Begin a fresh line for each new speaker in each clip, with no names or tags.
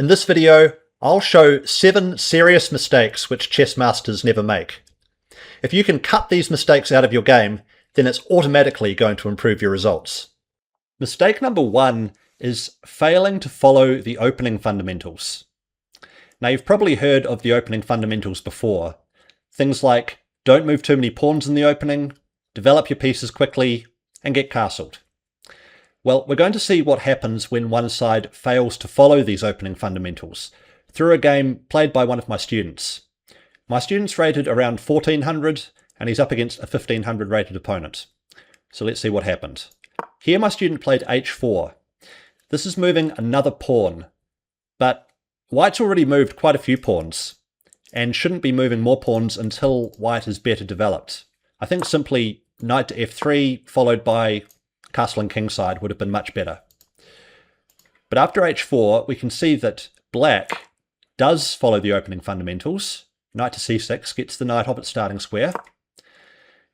In this video, I'll show 7 serious mistakes which chess masters never make. If you can cut these mistakes out of your game, then it's automatically going to improve your results. Mistake number 1 is failing to follow the opening fundamentals. Now, you've probably heard of the opening fundamentals before. Things like don't move too many pawns in the opening, develop your pieces quickly, and get castled. Well, we're going to see what happens when one side fails to follow these opening fundamentals through a game played by one of my students. My student's rated around 1400 and he's up against a 1500 rated opponent. So let's see what happened. Here my student played h4. This is moving another pawn, but white's already moved quite a few pawns and shouldn't be moving more pawns until white is better developed. I think simply knight to f3 followed by castle and kingside would have been much better. But after h4, we can see that black does follow the opening fundamentals. Knight to c6 gets the knight off its starting square.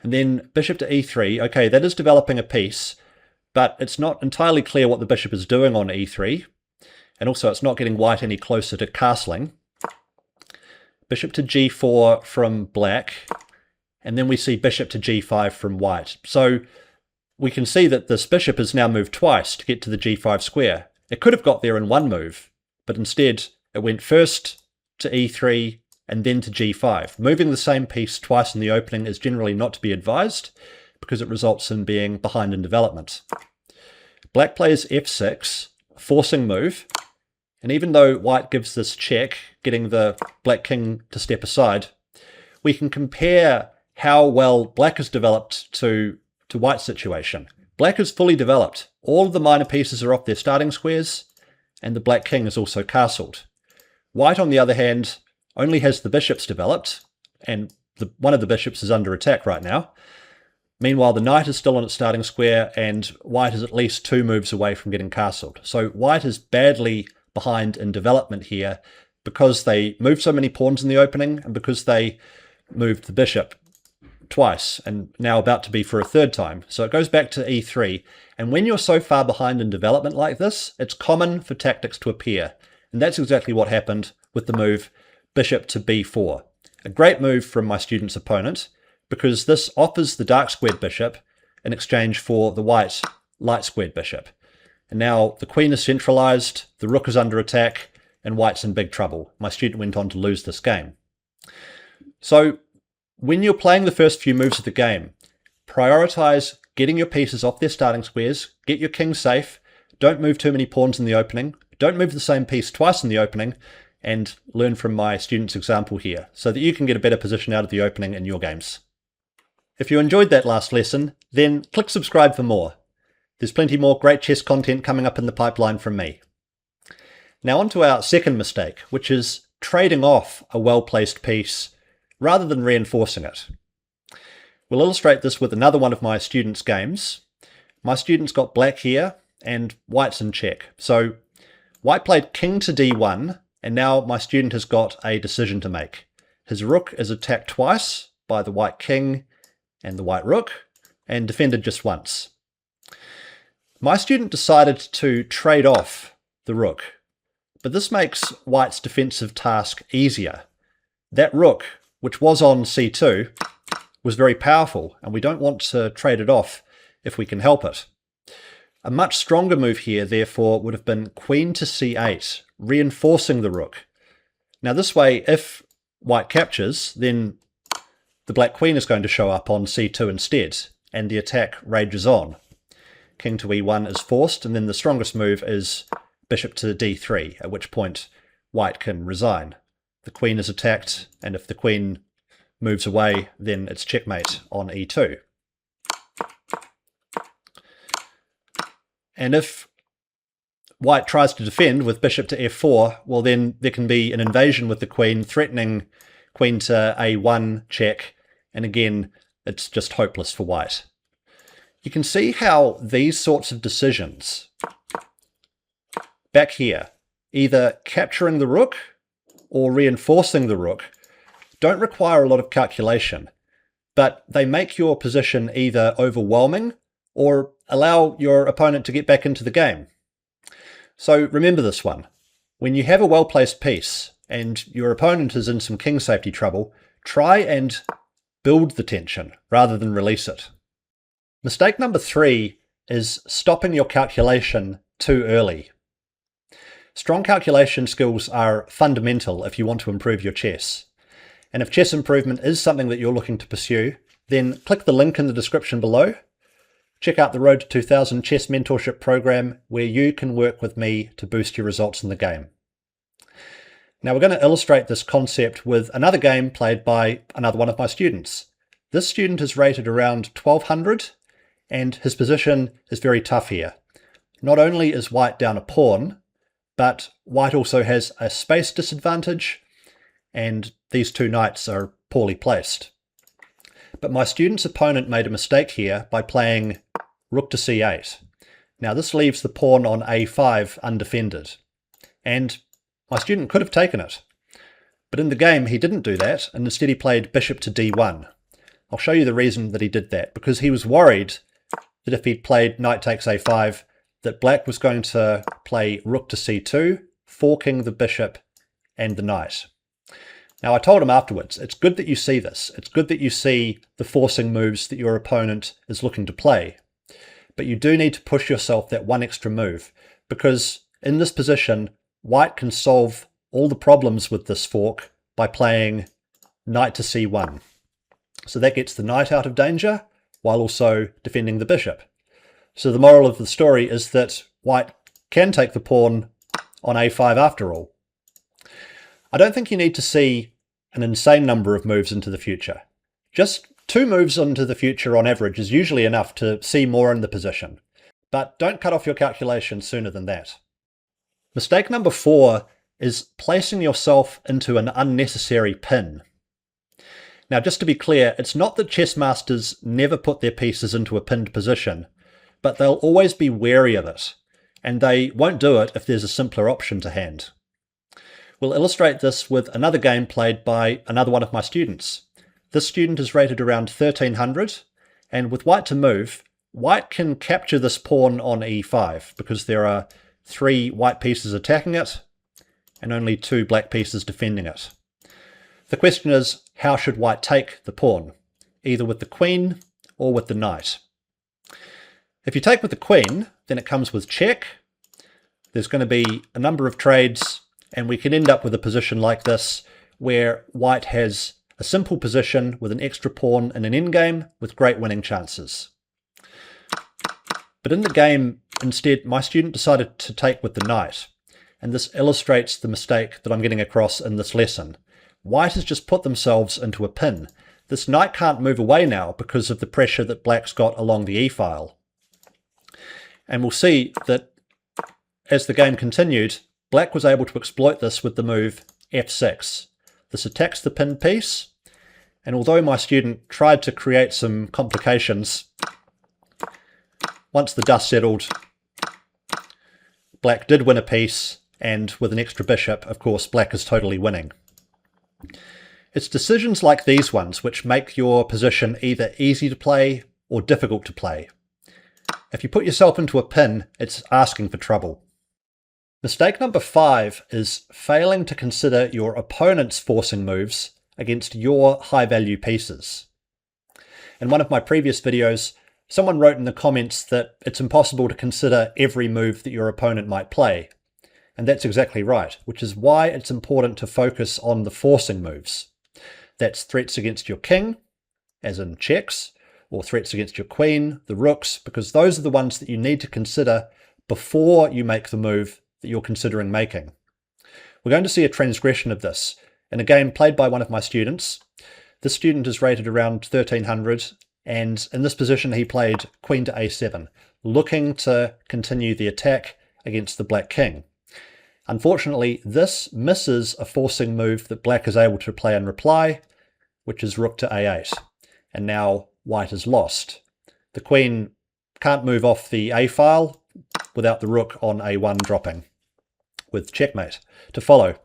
And then bishop to e3. Okay, that is developing a piece, but it's not entirely clear what the bishop is doing on e3. And also it's not getting white any closer to castling. Bishop to g4 from black. And then we see bishop to g5 from white. So we can see that this bishop has now moved twice to get to the g5 square. It could have got there in one move, but instead it went first to e3 and then to g5. Moving the same piece twice in the opening is generally not to be advised because it results in being behind in development. Black plays f6, forcing move, and even though white gives this check, getting the black king to step aside, we can compare how well black has developed to white's situation. Black is fully developed. All of the minor pieces are off their starting squares, and the black king is also castled. White, on the other hand, only has the bishops developed, and one of the bishops is under attack right now. Meanwhile, the knight is still on its starting square, and white is at least 2 moves away from getting castled. So white is badly behind in development here because they moved so many pawns in the opening, and because they moved the bishop twice and now about to be for a third time. So it goes back to e3. And when you're so far behind in development like this, it's common for tactics to appear. And that's exactly what happened with the move bishop to b4. A great move from my student's opponent because this offers the dark squared bishop in exchange for the white light squared bishop. And now the queen is centralized, the rook is under attack, and white's in big trouble. My student went on to lose this game. So when you're playing the first few moves of the game, prioritize getting your pieces off their starting squares, get your king safe, don't move too many pawns in the opening, don't move the same piece twice in the opening, and learn from my student's example here so that you can get a better position out of the opening in your games. If you enjoyed that last lesson, then click subscribe for more. There's plenty more great chess content coming up in the pipeline from me. Now on to our second mistake, which is trading off a well-placed piece rather than reinforcing it. We'll illustrate this with another one of my students' games. My student's got black here and white's in check. So white played king to d1, and now my student has got a decision to make. His rook is attacked twice by the white king and the white rook, and defended just once. My student decided to trade off the rook, but this makes white's defensive task easier. That rook, which was on c2, was very powerful, and we don't want to trade it off if we can help it. A much stronger move here, therefore, would have been queen to c8, reinforcing the rook. Now this way, if white captures, then the black queen is going to show up on c2 instead, and the attack rages on. King to e1 is forced, and then the strongest move is bishop to d3, at which point white can resign. The queen is attacked, and if the queen moves away, then it's checkmate on e2. And if white tries to defend with bishop to f4, well then there can be an invasion with the queen, threatening queen to a1 check, and again, it's just hopeless for white. You can see how these sorts of decisions, back here, either capturing the rook or reinforcing the rook, don't require a lot of calculation, but they make your position either overwhelming or allow your opponent to get back into the game. So remember this one. When you have a well-placed piece and your opponent is in some king safety trouble, try and build the tension rather than release it. Mistake number 3 is stopping your calculation too early. Strong calculation skills are fundamental if you want to improve your chess. And if chess improvement is something that you're looking to pursue, then click the link in the description below. Check out the Road to 2000 Chess Mentorship Program, where you can work with me to boost your results in the game. Now we're going to illustrate this concept with another game played by another one of my students. This student is rated around 1200, and his position is very tough here. Not only is white down a pawn, but white also has a space disadvantage, and these two knights are poorly placed. But my student's opponent made a mistake here by playing rook to c8. Now this leaves the pawn on a5 undefended, and my student could have taken it. But in the game he didn't do that, and instead he played bishop to d1. I'll show you the reason that he did that, because he was worried that if he'd played knight takes a5, that black was going to play rook to c2, forking the bishop and the knight. Now I told him afterwards, it's good that you see this. It's good that you see the forcing moves that your opponent is looking to play. But you do need to push yourself that one extra move, because in this position, white can solve all the problems with this fork by playing knight to c1. So that gets the knight out of danger, while also defending the bishop. So the moral of the story is that white can take the pawn on a5 after all. I don't think you need to see an insane number of moves into the future. Just 2 moves into the future on average is usually enough to see more in the position. But don't cut off your calculation sooner than that. Mistake number 4 is placing yourself into an unnecessary pin. Now just to be clear, it's not that chess masters never put their pieces into a pinned position, but they'll always be wary of it, and they won't do it if there's a simpler option to hand. We'll illustrate this with another game played by another one of my students. This student is rated around 1300, and with white to move, white can capture this pawn on e5 because there are 3 white pieces attacking it and only 2 black pieces defending it. The question is, how should white take the pawn? Either with the queen or with the knight. If you take with the queen, then it comes with check. There's going to be a number of trades, and we can end up with a position like this, where white has a simple position with an extra pawn in an endgame with great winning chances. But in the game, instead, my student decided to take with the knight, and this illustrates the mistake that I'm getting across in this lesson. White has just put themselves into a pin. This knight can't move away now because of the pressure that black's got along the e-file. And we'll see that as the game continued, black was able to exploit this with the move f6. This attacks the pinned piece, and although my student tried to create some complications, once the dust settled, black did win a piece, and with an extra bishop, of course, black is totally winning. It's decisions like these ones which make your position either easy to play or difficult to play. If you put yourself into a pin, it's asking for trouble. Mistake number 5 is failing to consider your opponent's forcing moves against your high-value pieces. In one of my previous videos, someone wrote in the comments that it's impossible to consider every move that your opponent might play. And that's exactly right, which is why it's important to focus on the forcing moves. That's threats against your king, as in checks, or threats against your queen, the rooks, because those are the ones that you need to consider before you make the move that you're considering making. We're going to see a transgression of this in a game played by one of my students. This student is rated around 1300, and in this position he played queen to a7, looking to continue the attack against the black king. Unfortunately, this misses a forcing move that black is able to play in reply, which is rook to a8, and now white is lost. The queen can't move off the a-file without the rook on a1 dropping, with checkmate to follow.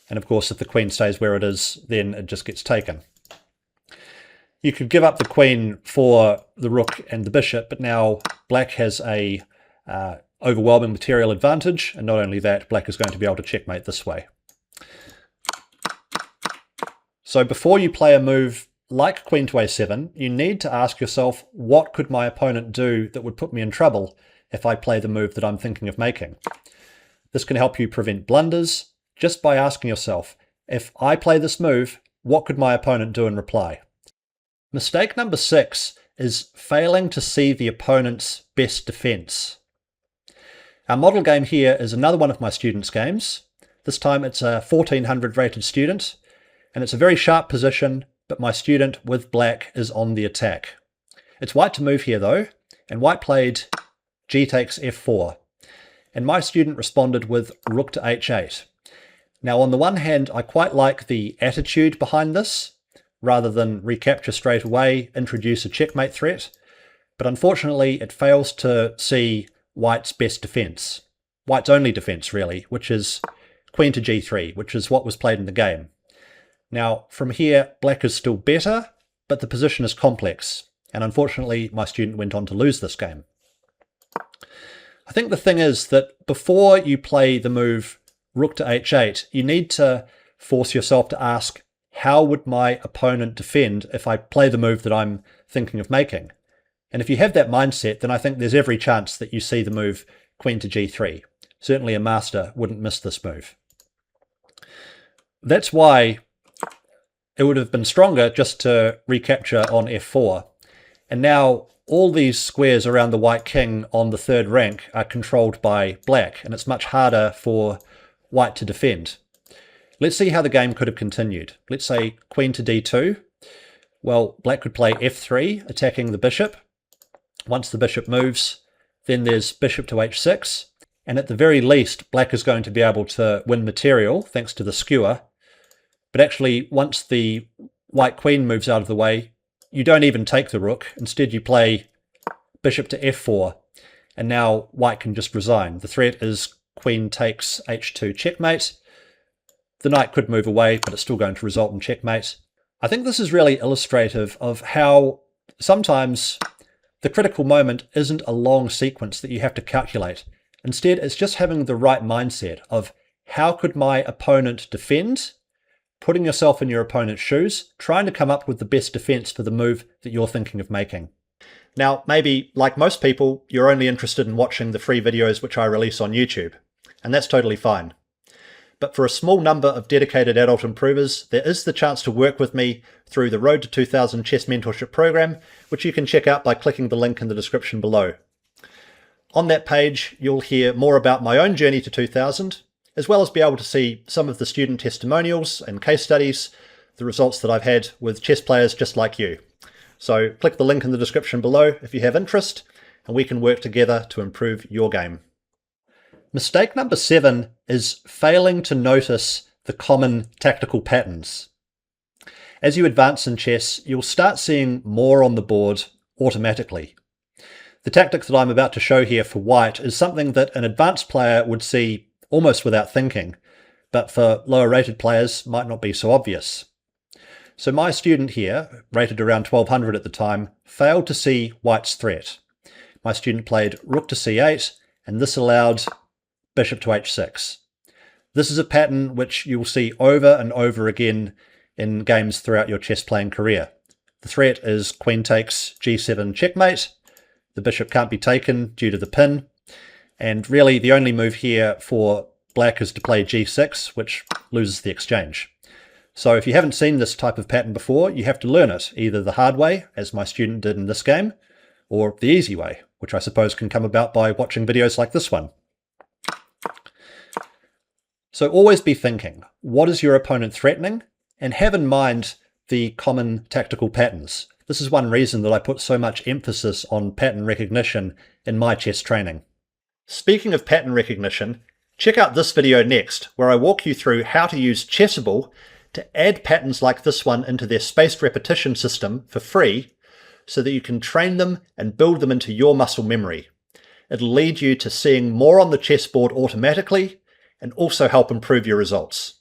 And of course, if the queen stays where it is, then it just gets taken. You could give up the queen for the rook and the bishop, but now black has a overwhelming material advantage, and not only that, black is going to be able to checkmate this way. So before you play a move like queen to a7, you need to ask yourself, what could my opponent do that would put me in trouble if I play the move that I'm thinking of making? This can help you prevent blunders just by asking yourself, if I play this move, what could my opponent do in reply? Mistake number 6 is failing to see the opponent's best defense. Our model game here is another one of my students' games. This time it's a 1400 rated student, and it's a very sharp position, but my student with black is on the attack. It's white to move here though, and white played g takes f4, and my student responded with rook to h8. Now on the one hand, I quite like the attitude behind this. Rather than recapture straight away, introduce a checkmate threat, but unfortunately it fails to see white's best defense. White's only defense really, which is queen to g3, which is what was played in the game. Now from here, black is still better, but the position is complex, and unfortunately my student went on to lose this game. I think the thing is that before you play the move rook to h8, you need to force yourself to ask, how would my opponent defend if I play the move that I'm thinking of making? And if you have that mindset, then I think there's every chance that you see the move queen to g3. Certainly a master wouldn't miss this move. That's why it would have been stronger just to recapture on f4. And now all these squares around the white king on the third rank are controlled by black, and it's much harder for white to defend. Let's see how the game could have continued. Let's say queen to d2. Well, black could play f3, attacking the bishop. Once the bishop moves, then there's bishop to h6. And at the very least, black is going to be able to win material, thanks to the skewer. But actually, once the white queen moves out of the way, you don't even take the rook. Instead, you play bishop to f4. And now white can just resign. The threat is queen takes h2 checkmate. The knight could move away, but it's still going to result in checkmate. I think this is really illustrative of how sometimes the critical moment isn't a long sequence that you have to calculate. Instead, it's just having the right mindset of how could my opponent defend, putting yourself in your opponent's shoes, trying to come up with the best defense for the move that you're thinking of making. Now, maybe, like most people, you're only interested in watching the free videos which I release on YouTube, and that's totally fine. But for a small number of dedicated adult improvers, there is the chance to work with me through the Road to 2000 Chess Mentorship Program, which you can check out by clicking the link in the description below. On that page, you'll hear more about my own journey to 2000, as well as be able to see some of the student testimonials and case studies, the results that I've had with chess players just like you. So click the link in the description below if you have interest, and we can work together to improve your game. Mistake number 7 is failing to notice the common tactical patterns. As you advance in chess, you'll start seeing more on the board automatically. The tactic that I'm about to show here for white is something that an advanced player would see almost without thinking, but for lower rated players might not be so obvious. So my student here, rated around 1200 at the time, failed to see white's threat. My student played rook to c8, and this allowed bishop to h6. This is a pattern which you'll see over and over again in games throughout your chess playing career. The threat is queen takes g7 checkmate. The bishop can't be taken due to the pin. And really the only move here for black is to play g6, which loses the exchange. So if you haven't seen this type of pattern before, you have to learn it, either the hard way, as my student did in this game, or the easy way, which I suppose can come about by watching videos like this one. So always be thinking, what is your opponent threatening? And have in mind the common tactical patterns. This is one reason that I put so much emphasis on pattern recognition in my chess training. Speaking of pattern recognition, check out this video next, where I walk you through how to use Chessable to add patterns like this one into their spaced repetition system for free, so that you can train them and build them into your muscle memory. It'll lead you to seeing more on the chessboard automatically, and also help improve your results.